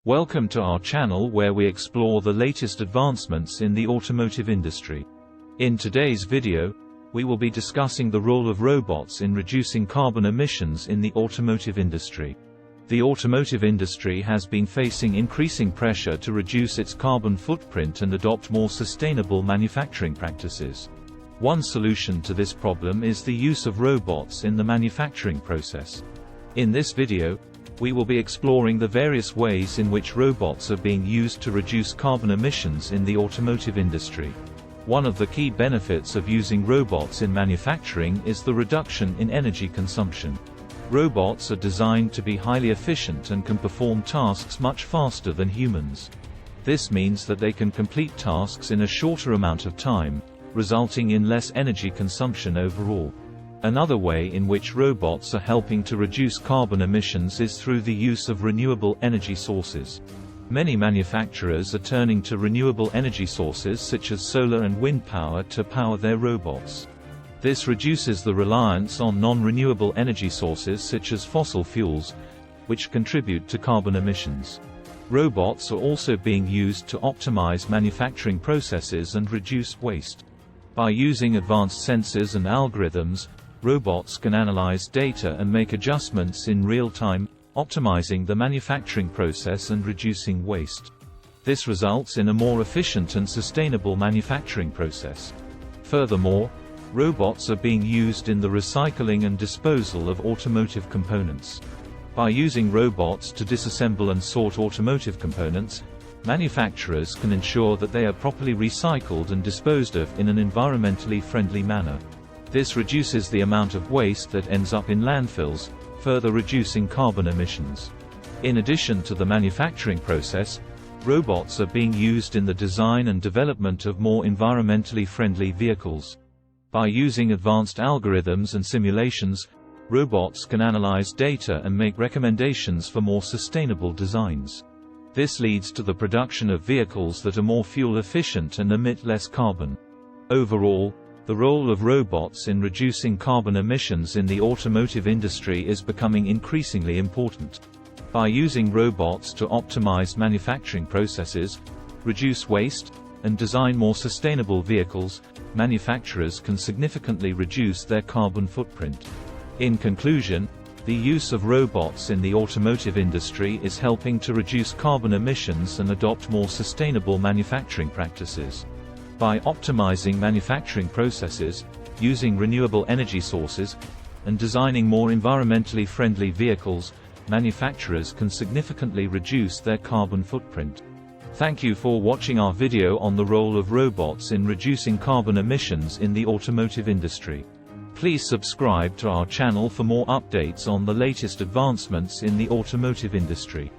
Welcome to our channel where we explore the latest advancements in the automotive industry. In today's video, we will be discussing the role of robots in reducing carbon emissions in the automotive industry. The automotive industry has been facing increasing pressure to reduce its carbon footprint and adopt more sustainable manufacturing practices. One solution to this problem is the use of robots in the manufacturing process. In this video, we will be exploring the various ways in which robots are being used to reduce carbon emissions in the automotive industry. One of the key benefits of using robots in manufacturing is the reduction in energy consumption. Robots are designed to be highly efficient and can perform tasks much faster than humans. This means that they can complete tasks in a shorter amount of time, resulting in less energy consumption overall. Another way in which robots are helping to reduce carbon emissions is through the use of renewable energy sources. Many manufacturers are turning to renewable energy sources such as solar and wind power to power their robots. This reduces the reliance on non-renewable energy sources such as fossil fuels, which contribute to carbon emissions. Robots are also being used to optimize manufacturing processes and reduce waste. By using advanced sensors and algorithms, robots can analyze data and make adjustments in real time, optimizing the manufacturing process and reducing waste. This results in a more efficient and sustainable manufacturing process. Furthermore, robots are being used in the recycling and disposal of automotive components. By using robots to disassemble and sort automotive components, manufacturers can ensure that they are properly recycled and disposed of in an environmentally friendly manner. This reduces the amount of waste that ends up in landfills, further reducing carbon emissions. In addition to the manufacturing process, robots are being used in the design and development of more environmentally friendly vehicles. By using advanced algorithms and simulations, robots can analyze data and make recommendations for more sustainable designs. This leads to the production of vehicles that are more fuel efficient and emit less carbon. Overall, the role of robots in reducing carbon emissions in the automotive industry is becoming increasingly important. By using robots to optimize manufacturing processes, reduce waste, and design more sustainable vehicles, manufacturers can significantly reduce their carbon footprint. In conclusion, the use of robots in the automotive industry is helping to reduce carbon emissions and adopt more sustainable manufacturing practices. By optimizing manufacturing processes, using renewable energy sources, and designing more environmentally friendly vehicles, manufacturers can significantly reduce their carbon footprint. Thank you for watching our video on the role of robots in reducing carbon emissions in the automotive industry. Please subscribe to our channel for more updates on the latest advancements in the automotive industry.